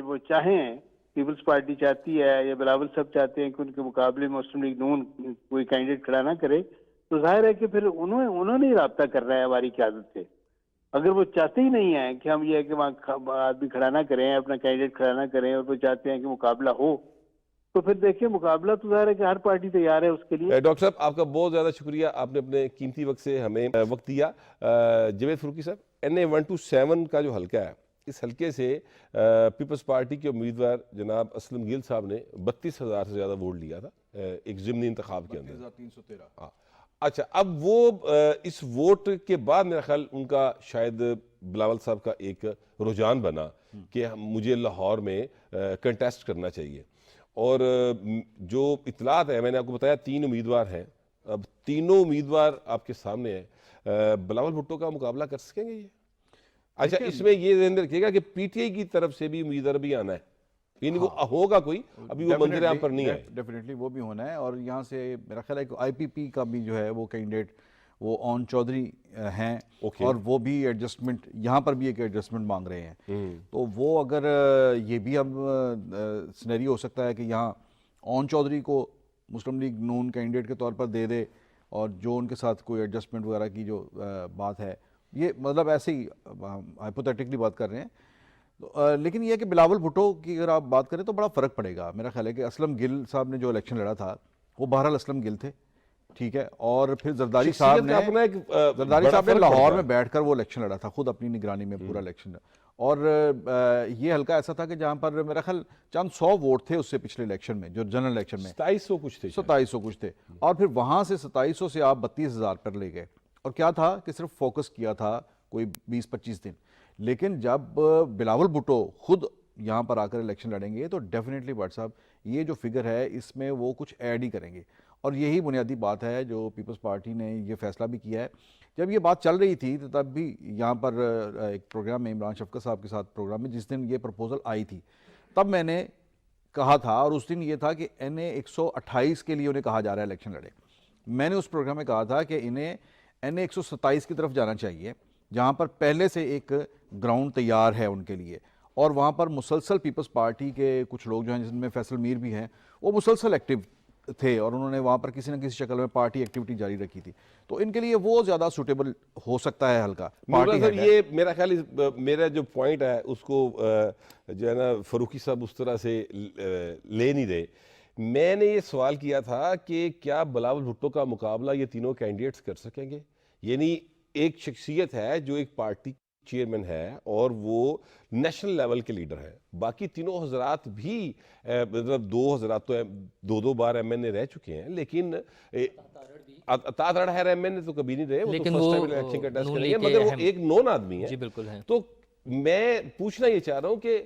وہ چاہیں، پیپلز پارٹی چاہتی ہے یا بلاول صاحب چاہتے ہیں کہ ان کے مقابلے میں مسلم لیگ نون کوئی کینڈیڈیٹ کھڑا نہ کرے، تو ظاہر ہے کہ پھر انہوں نے رابطہ کرنا ہے ہماری قیادت سے. اگر وہ چاہتے ہی نہیں ہیں کہ ہم یہ ہے کہ وہاں آدمی کھڑا نہ کریں، اپنا کینڈیڈیٹ کھڑا نہ کریں، اور وہ چاہتے ہیں کہ مقابلہ ہو، تو پھر دیکھیں مقابلہ تو ظاہر ہے کہ ہر پارٹی تیار ہے اس کے لیے. ڈاکٹر صاحب آپ کا بہت زیادہ شکریہ، آپ نے اپنے قیمتی وقت سے ہمیں وقت دیا. جاوید فاروقی صاحب، NA 127 کا جو حلقہ ہے، اس حلقے سے پیپلز پارٹی کے امیدوار جناب اسلم گل صاحب نے 32,000 سے زیادہ ووٹ لیا تھا ایک ضمنی انتخاب کے اندر. 32,313. اچھا، اب وہ اس ووٹ کے بعد میرا خیال ان کا شاید بلاول صاحب کا ایک رجحان بنا کہ مجھے لاہور میں کنٹیسٹ کرنا چاہیے. اور جو اطلاعات ہیں، میں نے آپ کو بتایا 3 امیدوار ہیں. اب تینوں امیدوار آپ کے سامنے ہیں. بلاول بھٹو کا مقابلہ کر سکیں گے یہ؟ اچھا، اس میں یہ ذہن رکھیے گا کہ پی ٹی آئی کی طرف سے بھی امیدوار بھی آنا ہے، یعنی وہ ہوگا کوئی، ابھی وہ منظر عام پر نہیں آئے. ڈیفینیٹلی وہ بھی ہونا ہے. اور یہاں سے میرا خیال ہے کہ آئی پی پی کا بھی جو ہے وہ کینڈیڈیٹ وہ اون چودھری ہیں، اور وہ بھی ایڈجسٹمنٹ یہاں پر بھی ایک ایڈجسٹمنٹ مانگ رہے ہیں. تو وہ اگر یہ بھی اب سینیریو ہو سکتا ہے کہ یہاں اون چودھری کو مسلم لیگ نون کینڈیڈیٹ کے طور پر دے دے، اور جو ان کے ساتھ کوئی ایڈجسٹمنٹ وغیرہ کی جو بات ہے، یہ مطلب ایسے ہی ہائپوتھیٹکلی بات کر رہے ہیں. لیکن یہ ہے کہ بلاول بھٹو کی اگر آپ بات کریں تو بڑا فرق پڑے گا. میرا خیال ہے کہ اسلم گل صاحب نے جو الیکشن لڑا تھا وہ بہرحال اسلم گل تھے، ٹھیک ہے، اور پھر زرداری صاحب نے لاہور میں بیٹھ کر وہ الیکشن لڑا تھا خود اپنی نگرانی میں پورا الیکشن. اور یہ حلقہ ایسا تھا کہ جہاں پر میرا خیال چند 100 ووٹ تھے اس سے پچھلے الیکشن میں، جو جنرل الیکشن میں 2700 کچھ تھے. اور پھر وہاں سے 2700 سے آپ 32,000 پر لے گئے. اور کیا تھا کہ صرف فوکس کیا تھا کوئی 20-25 دن. لیکن جب بلاول بھٹو خود یہاں پر آ کر الیکشن لڑیں گے تو ڈیفینیٹلی بٹ صاحب یہ جو فگر ہے اس میں وہ کچھ ایڈ ہی کریں گے. اور یہی بنیادی بات ہے جو پیپلز پارٹی نے یہ فیصلہ بھی کیا ہے. جب یہ بات چل رہی تھی تو تب بھی یہاں پر ایک پروگرام میں عمران شفقت صاحب کے ساتھ پروگرام میں جس دن یہ پرپوزل آئی تھی، تب میں نے کہا تھا، اور اس دن یہ تھا کہ NA 128 کے لیے انہیں کہا جا رہا ہے الیکشن لڑے. میں نے اس پروگرام میں کہا تھا کہ انہیں NA 127 کی طرف جانا چاہیے، جہاں پر پہلے سے ایک گراؤنڈ تیار ہے ان کے لیے. اور وہاں پر مسلسل پیپلز پارٹی کے کچھ لوگ جو ہیں جن میں فیصل میر بھی ہیں، وہ مسلسل ایکٹیو تھے، اور انہوں نے وہاں پر کسی نہ کسی شکل میں پارٹی ایکٹیویٹی جاری رکھی تھی. تو ان کے لیے وہ زیادہ سوٹیبل ہو سکتا ہے حلقہ. یہ میرا خیال میرا جو پوائنٹ ہے اس کو جو ہے نا فاروقی صاحب اس طرح سے لے نہیں رہے. میں نے یہ سوال کیا تھا کہ کیا بلاول بھٹو کا مقابلہ یہ تینوں کینڈیڈیٹس کر سکیں گے؟ یعنی ایک شخصیت ہے جو ایک پارٹی چیئرمین ہے اور وہ نیشنل لیول کے لیڈر ہیں. باقی تینوں حضرات بھی مطلب دو حضرات تو دو بار ایم این اے رہ چکے ہیں, لیکن عطا تڑ ہے ایم این اے تو کبھی نہیں رہے, لیکن وہ وہ فرسٹ ٹائم الیکشن کنٹیسٹ نون کریں لیگ گے, کے مگر وہ اہم- ایک نون آدمی جی ہے. بالکل ہیں. تو میں پوچھنا یہ چاہ رہا ہوں کہ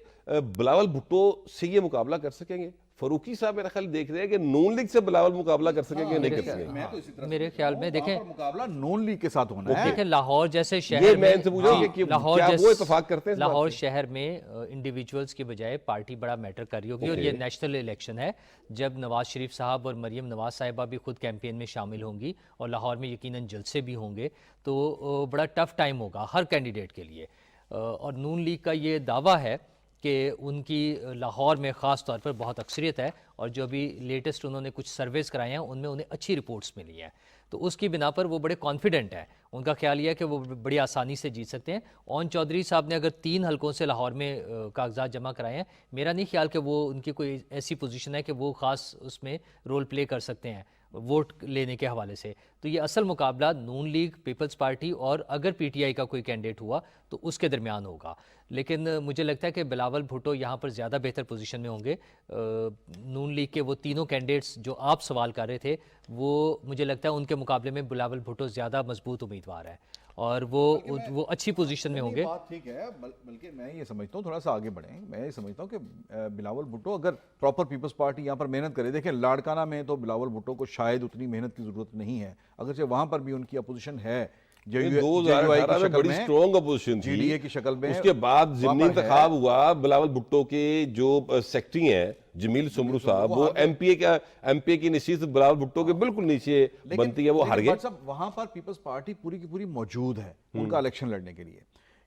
بلاول بھٹو سے یہ مقابلہ کر سکیں گے؟ فاروقی صاحب میرا خیال دیکھ رہے ہیں کہ نون لیگ سے بلاول مقابلہ کر سکیں گے, نہیں کر سکیں گے. میرے خیال میں دیکھیں مقابلہ نون لیگ کے ساتھ ہونا ہے. دیکھیں لاہور جیسے یہ شہر میں ان سے پوچھ رہا ہوں کہ لاہور کیا جیسے وہ اتفاق کرتے ہیں اس بات لاہور سے؟ شہر میں انڈیویجولز کی بجائے پارٹی بڑا میٹر کر رہی ہوگی, اور یہ نیشنل الیکشن ہے جب نواز شریف صاحب اور مریم نواز صاحبہ بھی خود کیمپین میں شامل ہوں گی اور لاہور میں یقیناً جلسے بھی ہوں گے, تو بڑا ٹف ٹائم ہوگا ہر کینڈیڈیٹ کے لیے. اور نون لیگ کا یہ دعویٰ ہے کہ ان کی لاہور میں خاص طور پر بہت اکثریت ہے, اور جو ابھی لیٹسٹ انہوں نے کچھ سرویز کرائے ہیں ان میں انہیں اچھی رپورٹس ملی ہیں, تو اس کی بنا پر وہ بڑے کانفیڈنٹ ہیں. ان کا خیال یہ ہے کہ وہ بڑی آسانی سے جیت سکتے ہیں. اون چودھری صاحب نے اگر 3 حلقوں سے لاہور میں کاغذات جمع کرائے ہیں, میرا نہیں خیال کہ وہ ان کی کوئی ایسی پوزیشن ہے کہ وہ خاص اس میں رول پلے کر سکتے ہیں ووٹ لینے کے حوالے سے. تو یہ اصل مقابلہ نون لیگ, پیپلز پارٹی اور اگر پی ٹی آئی کا کوئی کینڈیڈیٹ ہوا تو اس کے درمیان ہوگا. لیکن مجھے لگتا ہے کہ بلاول بھٹو یہاں پر زیادہ بہتر پوزیشن میں ہوں گے. نون لیگ کے وہ تینوں کینڈیڈیٹس جو آپ سوال کر رہے تھے, وہ مجھے لگتا ہے ان کے مقابلے میں بلاول بھٹو زیادہ مضبوط امیدوار ہے, اور وہ اچھی پوزیشن میں ہوں گے. بات ٹھیک ہے, بلکہ میں یہ سمجھتا ہوں تھوڑا سا آگے بڑھیں, میں یہ سمجھتا ہوں کہ بلاول بھٹو اگر پراپر پیپلز پارٹی یہاں پر محنت کرے, دیکھیں لاڑکانہ میں تو بلاول بھٹو کو شاید اتنی محنت کی ضرورت نہیں ہے, اگرچہ وہاں پر بھی ان کی اپوزیشن ہے. 2018 میں بڑی سٹرونگ اپوزیشن تھی, جی ڈی اے کی شکل میں. اس کے بعد ضمنی انتخاب ہوا, بلاول بھٹو کے جو سیکٹری ہیں جمیل سمرو صاحب, وہ ایم پی اے کی نشست بلاول بھٹو کے بالکل نیچے بنتی ہے, وہ ہار گئے. وہاں پر پیپلز پارٹی پوری کی پوری موجود ہے ان کا الیکشن لڑنے کے لیے.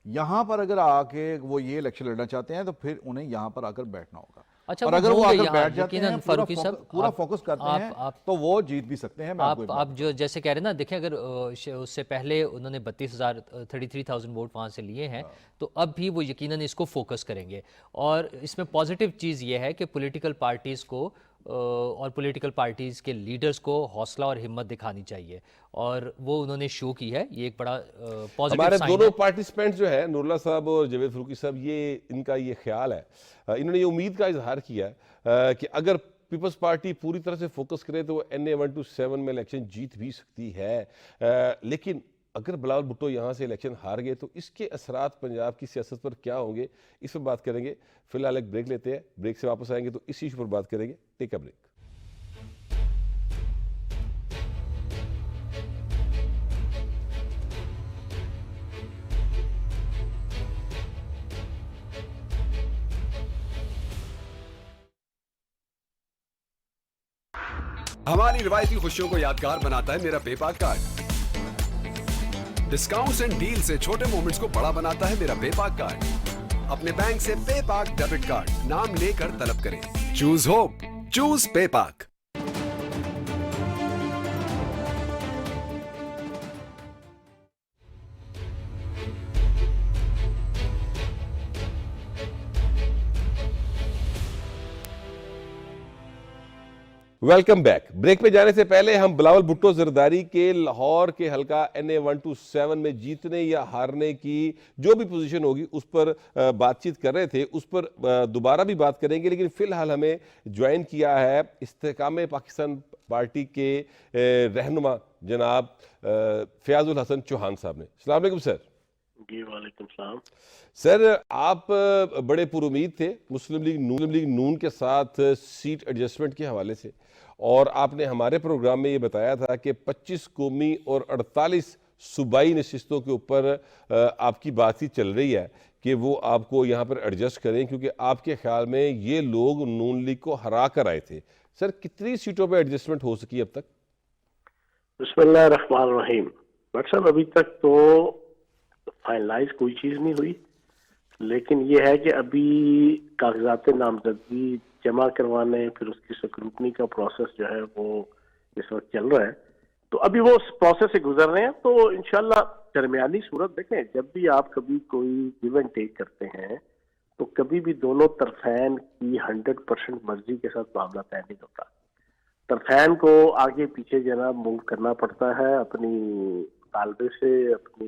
یہاں پر اگر آ کے وہ یہ الیکشن لڑنا چاہتے ہیں تو پھر انہیں یہاں پر آ کر بیٹھنا ہوگا. اچھا, اور اگر وہ آ کر بیٹھ جاتے یقیناً ہیں, فاروقی صاحب پورا فوکس کرتے ہیں, تو وہ جیت بھی سکتے ہیں. آپ جو جیسے کہہ رہے ہیں نا, دیکھیں اگر اس سے پہلے انہوں نے 33,000 ووٹ وہاں سے لیے ہیں, تو اب بھی وہ یقیناً اس کو فوکس کریں گے. اور اس میں پازیٹیو چیز یہ ہے کہ پولیٹیکل پارٹیز کو اور پولیٹیکل پارٹیز کے لیڈرز کو حوصلہ اور ہمت دکھانی چاہیے, اور وہ انہوں نے شو کی ہے. یہ ایک بڑا پازیٹیو ہمارے سائن ہے. دونوں پارٹیسپینٹ جو ہے نور اللہ صاحب اور جاوید فاروقی صاحب, یہ ان کا یہ خیال ہے, انہوں نے یہ امید کا اظہار کیا کہ اگر پیپلز پارٹی پوری طرح سے فوکس کرے تو وہ NA 127 میں الیکشن جیت بھی سکتی ہے. لیکن اگر بلاول بھٹو یہاں سے الیکشن ہار گئے تو اس کے اثرات پنجاب کی سیاست پر کیا ہوں گے, اس پر بات کریں گے. فی الحال ایک بریک لیتے ہیں, بریک سے واپس آئیں گے تو اسی ایشو پر بات کریں گے. ٹیک اے بریک. ہماری روایتی خوشیوں کو یادگار بناتا ہے میرا پے پاک کارڈ. ڈسکاؤنٹس اینڈ ڈیل سے چھوٹے مومنٹس کو بڑا بناتا ہے میرا پے پاک کارڈ. اپنے بینک سے پے پاک ڈیبٹ کارڈ نام لے کر طلب کریں. چوز ہوپ, چوز پے پاک. Welcome back. بریک پہ جانے سے پہلے ہم بلاول بھٹو زرداری کے لاہور کے حلقہ NA 127 میں جیتنے یا ہارنے کی جو بھی پوزیشن ہوگی اس پر بات چیت کر رہے تھے, اس پر دوبارہ بھی بات کریں گے. لیکن فی الحال ہمیں جوائن کیا ہے استحکام پاکستان پارٹی کے رہنما جناب فیاض الحسن چوہان صاحب نے. السلام علیکم سر. جی وعلیکم السلام. سر, آپ بڑے پر امید تھے مسلم لیگ نون کے ساتھ سیٹ ایڈجسٹمنٹ کے حوالے سے, اور آپ نے ہمارے پروگرام میں یہ بتایا تھا کہ 25 قومی اور 48 صوبائی نشستوں کے اوپر آپ کی بات چیت چل رہی ہے کہ وہ آپ کو یہاں پر ایڈجسٹ کریں, کیونکہ آپ کے خیال میں یہ لوگ نون لیگ کو ہرا کر آئے تھے. سر, کتنی سیٹوں پہ ایڈجسٹمنٹ ہو سکی اب تک؟ بسم اللہ الرحمن الرحیم. ڈاکٹر صاحب, ابھی تک تو فائنلائز کوئی چیز نہیں ہوئی, لیکن یہ ہے کہ ابھی کاغذات نامزدگی جمع کروانے, پھر اس کی سکروٹنی کا پروسیس جو ہے وہ اس وقت چل رہا ہے. تو ابھی وہ اس پروسیس سے گزر رہے ہیں. تو انشاءاللہ درمیانی صورت دیکھیں, جب بھی آپ کبھی کوئی گیو اینڈ ٹیک کرتے ہیں تو کبھی بھی دونوں طرفین کی 100% مرضی کے ساتھ معاملہ طے نہیں ہوتا. طرفین کو آگے پیچھے جناب موو کرنا پڑتا ہے اپنی مطالبے سے, اپنی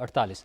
48,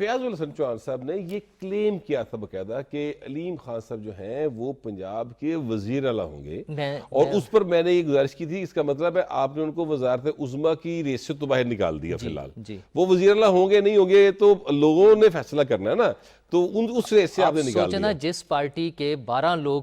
فیاض الحسن چوہان صاحب نے یہ کلیم کیا تھا باقاعدہ کہ علیم خان صاحب جو ہیں وہ پنجاب کے وزیر اعلیٰ ہوں گے، اور اس پر میں نے یہ گزارش کی تھی، اس کا مطلب ہے آپ نے ان کو وزارت عظمیٰ کی ریس سے تو باہر نکال دیا فی الحال۔ وہ وزیر اعلیٰ ہوں گے نہیں ہوں گے تو لوگوں نے فیصلہ کرنا ہے نا، تو اس ریس سے آپ نے نکال سوچنا دیا۔ جس پارٹی کے 13 لوگ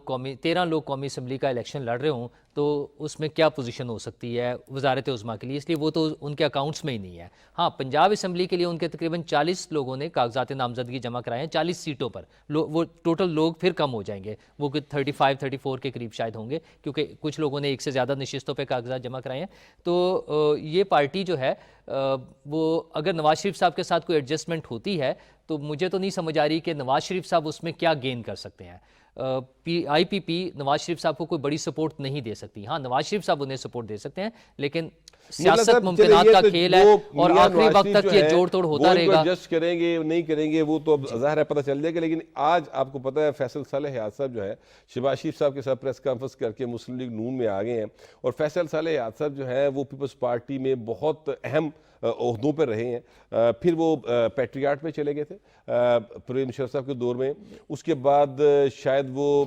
قومی اسمبلی کا الیکشن لڑ رہے ہوں تو اس میں کیا پوزیشن ہو سکتی ہے وزارت عظمیٰ کے لیے، اس لیے وہ تو ان کے اکاؤنٹس میں ہی نہیں ہے۔ ہاں، پنجاب اسمبلی کے لیے ان کے تقریباً 40 لوگوں نے کاغذات نامزدگی جمع کرائے ہیں 40 سیٹوں پر، وہ ٹوٹل لوگ پھر کم ہو جائیں گے، وہ 35-34 کے قریب شاید ہوں گے، کیونکہ کچھ لوگوں نے ایک سے زیادہ نشستوں پہ کاغذات جمع کرائے ہیں۔ تو یہ پارٹی جو ہے وہ اگر نواز شریف صاحب کے ساتھ کوئی ایڈجسٹمنٹ ہوتی ہے تو مجھے تو نہیں سمجھ آ رہی کہ نواز شریف صاحب اس میں کیا گین کر سکتے ہیں۔ آئی پی پی نواز شریف صاحب کو کوئی بڑی سپورٹ نہیں دے سکتی، ہاں نواز شریف صاحب انہیں سپورٹ دے سکتے ہیں، لیکن سیاست ممکنات کا کھیل ہے اور آخری وقت تک یہ جوڑ توڑ ہوتا رہے گا۔ ایڈجسٹ کریں گے نہیں کریں گے وہ تو ظاہر ہے پتہ چل جائے گا، لیکن آج آپ کو پتہ ہے فیصل صالح حیات صاحب جو ہے شہباز شریف صاحب کے ساتھ پریس کانفرنس کر کے مسلم لیگ نون میں آ گئے ہیں، اور فیصل صالح حیات صاحب جو ہیں وہ پیپلز پارٹی میں بہت اہم عہدوں پر رہے ہیں، پھر وہ پیٹریاٹ میں چلے گئے تھے پرویز مشرف صاحب کے دور میں، اس کے بعد شاید وہ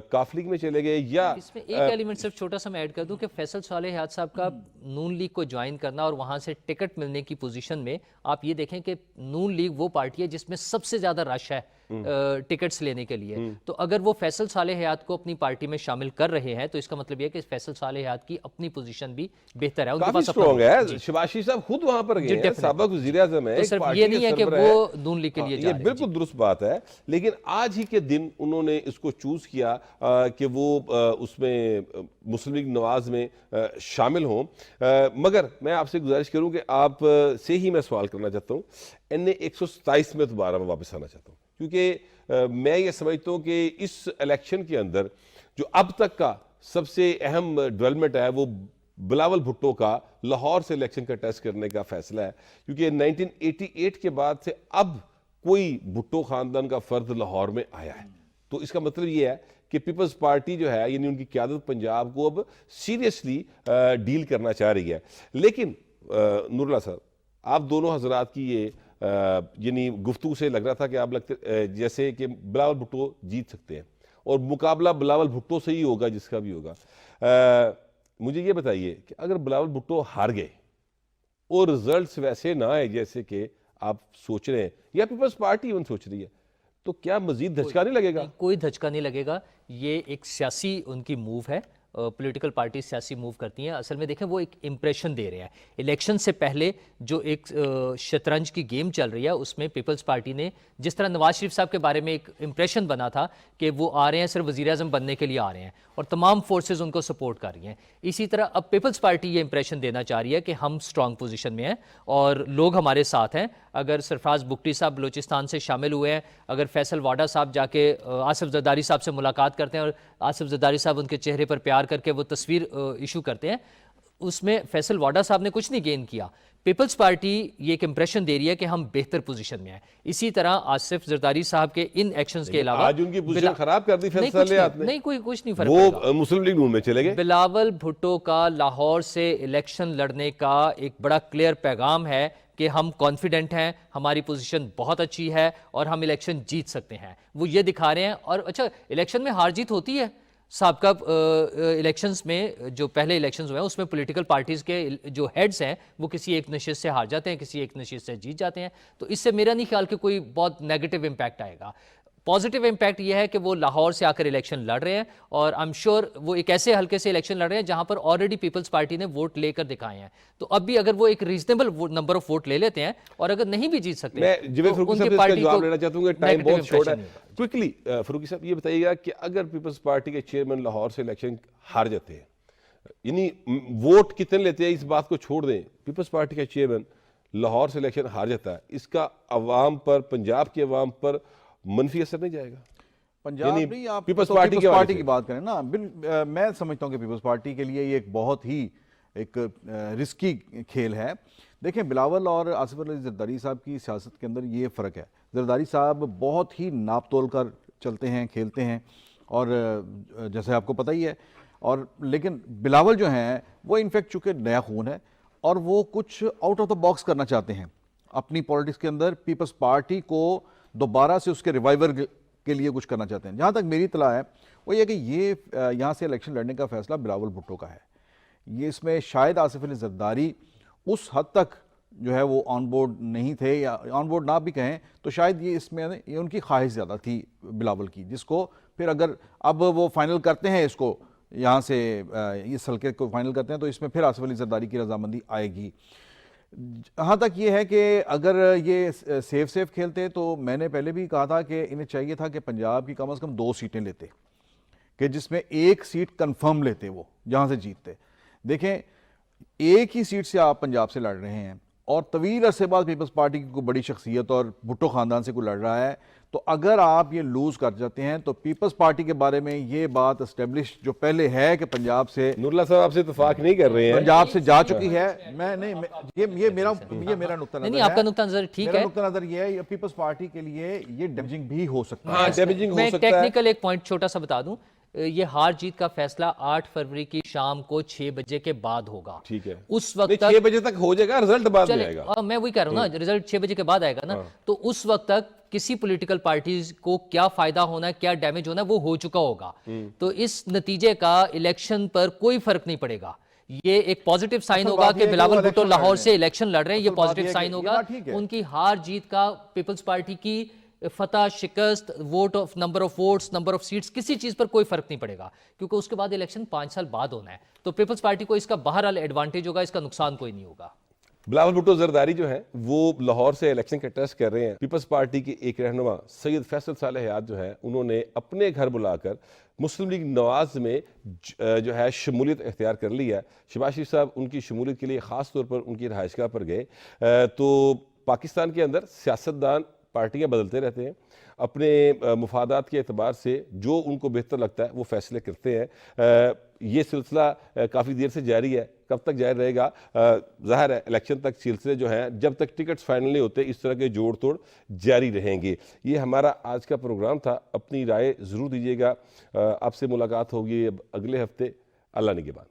کاف لیگ میں چلے گئے، یا اس میں ایک ایلیمنٹ صرف چھوٹا سا میں ایڈ کر دوں کہ فیصل صالح حیات صاحب کا نون لیگ کو جوائن کرنا اور وہاں سے ٹکٹ ملنے کی پوزیشن میں آپ یہ دیکھیں کہ نون لیگ وہ پارٹی ہے جس میں سب سے زیادہ رش ہے ٹکٹس لینے کے لیے، تو اگر وہ فیصل صالح حیات کو اپنی پارٹی میں شامل کر رہے ہیں تو اس کا مطلب یہ کہ فیصل صالح حیات کی اپنی پوزیشن بھی بہتر ہے، ان کے کافی پاس سٹرونگ ہے۔ شہباز شریف صاحب خود وہاں پر گئے ہیں، سابق وزیر اعظم ہے، صرف یہ نہیں ہے کہ وہ نون لیگ کے لیے جا رہے ہیں۔ یہ بالکل درست بات ہے، لیکن آج ہی کے دن انہوں نے اس کو چوز کیا کہ وہ اس میں مسلم لیگ نواز میں شامل ہوں، مگر میں آپ سے گزارش کروں کہ آپ سے ہی میں سوال کرنا چاہتا ہوں، NA 127 میں دوبارہ میں واپس آنا چاہتا ہوں، کیونکہ میں یہ سمجھتا ہوں کہ اس الیکشن کے اندر جو اب تک کا سب سے اہم ڈیولپمنٹ ہے وہ بلاول بھٹو کا لاہور سے الیکشن کا ٹیسٹ کرنے کا فیصلہ ہے، کیونکہ 1988 کے بعد سے اب کوئی بھٹو خاندان کا فرد لاہور میں آیا ہے، تو اس کا مطلب یہ ہے کہ پیپلز پارٹی جو ہے یعنی ان کی قیادت پنجاب کو اب سیریسلی ڈیل کرنا چاہ رہی ہے۔ لیکن نور اللہ صاحب، آپ دونوں حضرات کی یہ یعنی گفتگو سے لگ رہا تھا کہ آپ لگتے جیسے کہ بلاول بھٹو جیت سکتے ہیں، اور مقابلہ بلاول بھٹو سے ہی ہوگا جس کا بھی ہوگا۔ مجھے یہ بتائیے کہ اگر بلاول بھٹو ہار گئے اور رزلٹس ویسے نہ آئے جیسے کہ آپ سوچ رہے ہیں یا پیپلز پارٹی ان سوچ رہی ہے، تو کیا مزید دھچکا نہیں لگے گا؟ کوئی دھچکا نہیں لگے گا، یہ ایک سیاسی ان کی موو ہے، پولیٹیکل پارٹی سیاسی موو کرتی ہیں، اصل میں دیکھیں وہ ایک امپریشن دے رہے ہیں۔ الیکشن سے پہلے جو ایک شطرنج کی گیم چل رہی ہے اس میں پیپلز پارٹی نے جس طرح نواز شریف صاحب کے بارے میں ایک امپریشن بنا تھا کہ وہ آ رہے ہیں صرف وزیر اعظم بننے کے لیے آ رہے ہیں اور تمام فورسز ان کو سپورٹ کر رہی ہیں، اسی طرح اب پیپلز پارٹی یہ امپریشن دینا چاہ رہی ہے کہ ہم سٹرونگ پوزیشن میں ہیں اور لوگ ہمارے ساتھ ہیں۔ اگر سرفراز بگٹی صاحب بلوچستان سے شامل ہوئے ہیں، اگر فیصل واڈا صاحب جا کے آصف زرداری صاحب سے ملاقات کرتے ہیں اور آصف زرداری صاحب ان کے چہرے پر پیار کر کے وہ تصویر ایشو کرتے ہیں، اس میں فیصل واڈا صاحب نے کچھ نہیں گین کیا۔ پیپلز پارٹی یہ ایک امپریشن دے رہی ہے کہ ہم بہتر پوزیشن میں ہیں۔ اسی طرح آصف زرداری صاحب کے ان ایکشنز کے علاوہ آج ان کی پوزیشن خراب کر دی فیصل صالح حیات نے، نہیں کوئی کچھ نہیں فرق پڑے گا۔ وہ مسلم لیگ نون میں چلے گئے۔ بلاول بھٹو کا لاہور سے الیکشن لڑنے کا ایک بڑا کلیئر پیغام ہے کہ ہم کانفیڈنٹ ہیں، ہماری پوزیشن بہت اچھی ہے اور ہم الیکشن جیت سکتے ہیں، وہ یہ دکھا رہے ہیں۔ اور اچھا، الیکشن میں ہار جیت ہوتی ہے، سابقہ الیکشنز میں جو پہلے الیکشنز ہوئے ہیں اس میں پولیٹیکل پارٹیز کے جو ہیڈز ہیں وہ کسی ایک نشست سے ہار جاتے ہیں، کسی ایک نشست سے جیت جاتے ہیں، تو اس سے میرا نہیں خیال کہ کوئی بہت نیگیٹو امپیکٹ آئے گا۔ پازیٹیو امپیکٹ یہ ہے کہ وہ لاہور سے آ کر الیکشن لڑ رہے ہیں اور I'm sure وہ ایک ایسے حلقے سے الیکشن لڑ رہے ہیں جہاں پر آلریڈی پیپلز پارٹی نے ووٹ لے کر دکھائے ہیں، تو اب بھی اگر وہ ایک ریزنیبل نمبر آف ووٹ لے لیتے ہیں اور اگر نہیں بھی جیت سکتے میں جوید فروکی صاحب سے اس کا جواب لینا چاہتا ہوں کہ ٹائم بہت شورٹ ہے، کوئکلی فروکی صاحب یہ بتائیے گا کہ اگر پیپلز پارٹی کے چیئرمین لاہور سے الیکشن ہار جاتے ہیں، یعنی ووٹ کتنے لیتے ہیں اس بات کو چھوڑ دیں، پیپلز پارٹی کا چیئرمین لاہور سے الیکشن ہار جاتا ہے، اس کا عوام پر، پنجاب کے عوام پر منفی اثر نہیں جائے گا؟ پنجاب نہیں، آپ پیپلز پارٹی کی بات کریں نا، میں سمجھتا ہوں کہ پیپلز پارٹی کے لیے یہ ایک بہت ہی ایک رسکی کھیل ہے۔ دیکھیں بلاول اور آصف علی زرداری صاحب کی سیاست کے اندر یہ فرق ہے، زرداری صاحب بہت ہی ناپ تول کر چلتے ہیں، کھیلتے ہیں، اور جیسے آپ کو پتہ ہی ہے، اور لیکن بلاول جو ہیں وہ انفیکٹ چونکہ نیا خون ہے اور وہ کچھ آؤٹ آف دا باکس کرنا چاہتے ہیں، اپنی پولیٹکس کے اندر پیپلز پارٹی کو دوبارہ سے اس کے ریوائیور کے لیے کچھ کرنا چاہتے ہیں. جہاں تک میری اطلاع ہے وہ یہ کہ یہ یہاں سے الیکشن لڑنے کا فیصلہ بلاول بھٹو کا ہے. یہ اس میں شاید آصف علی زرداری اس حد تک جو ہے وہ آن بورڈ نہیں تھے, یا آن بورڈ نہ بھی کہیں تو شاید یہ اس میں یہ ان کی خواہش زیادہ تھی بلاول کی, جس کو پھر اگر اب وہ فائنل کرتے ہیں اس کو یہاں سے اس حلقے کو فائنل کرتے ہیں تو اس میں پھر آصف علی زرداری کی رضامندی آئے گی. جہاں تک یہ ہے کہ اگر یہ سیف کھیلتے تو میں نے پہلے بھی کہا تھا کہ انہیں چاہیے تھا کہ پنجاب کی کم از کم 2 سیٹیں لیتے, کہ جس میں 1 سیٹ کنفرم لیتے وہ جہاں سے جیتتے. دیکھیں ایک ہی سیٹ سے آپ پنجاب سے لڑ رہے ہیں اور طویل عرصے بعد پیپلز پارٹی کی کوئی بڑی شخصیت اور بھٹو خاندان سے کوئی لڑ رہا ہے, تو اگر آپ یہ لوز کر جاتے ہیں تو پیپلز پارٹی کے بارے میں یہ بات اسٹیبلش جو پہلے ہے کہ پنجاب سے نور اللہ صاحب آپ سے اتفاق نہیں کر رہے ہیں. پنجاب سے جا چکی ہے. میں نہیں یہ میرا نقطہ نظر نہیں آپ کا نقطہ نظر ٹھیک ہے. میرا نقطہ نظر یہ ہے پیپلز پارٹی کے لیے یہ ڈیمیجنگ بھی ہو سکتا ہے. ہاں ڈیمیجنگ ہو میں سکتا ہے. ٹیکنیکل ایک پوائنٹ چھوٹا سا بتا دوں, یہ ہار جیت کا فیصلہ 8 فروری کی شام کو 6 بجے کے بعد ہوگا. ٹھیک ہے, اس وقت نہیں 6 بجے تک ہو جائے گا, رزلٹ بعد میں آئے گا. میں وہی کہہ رہا ہوں نا, رزلٹ 6 بجے کے بعد آئے گا نا, تو اس وقت تک کسی پولیٹیکل پارٹیز کو کیا فائدہ ہونا ہے, کیا ڈیمیج ہونا ہے, وہ ہو چکا ہوگا. تو اس نتیجے کا الیکشن پر کوئی فرق نہیں پڑے گا. یہ ایک پازیٹیو سائن ہوگا کہ بلاول بھٹو لاہور سے الیکشن لڑ رہے ہیں, یہ پازیٹیو سائن ہوگا. ان کی ہار جیت کا پیپلز پارٹی کی فتح شکست, number of votes, number of seats, کسی چیز پر کوئی فرق نہیں پڑے گا, کیونکہ اس کے بعد الیکشن 5 سال بعد ہونا ہے. تو پیپلز پارٹی کو اس کا بہرحال ایڈوانٹیج ہوگا, اس کا نقصان کوئی نہیں ہوگا. بلاول بھٹو زرداری جو ہیں وہ لاہور سے الیکشن کے ٹیسٹ کر رہے ہیں. پیپلز پارٹی کے ایک رہنما سید فیصل صالح حیات جو ہیں انہوں نے اپنے گھر بلا کر مسلم لیگ نواز میں جو ہے شمولیت اختیار کر لی ہے. شہباز شریف صاحب ان کی شمولیت کے لیے خاص طور پر ان کی رہائش گاہ پر گئے. تو پاکستان کے اندر سیاستدان پارٹیاں بدلتے رہتے ہیں, اپنے مفادات کے اعتبار سے جو ان کو بہتر لگتا ہے وہ فیصلے کرتے ہیں. یہ سلسلہ کافی دیر سے جاری ہے, کب تک جاری رہے گا ظاہر ہے الیکشن تک سلسلے جو ہیں جب تک ٹکٹس فائنل نہیں ہوتے اس طرح کے جوڑ توڑ جاری رہیں گے. یہ ہمارا آج کا پروگرام تھا. اپنی رائے ضرور دیجیے گا. آپ سے ملاقات ہوگی اب اگلے ہفتے. اللہ نگہبان.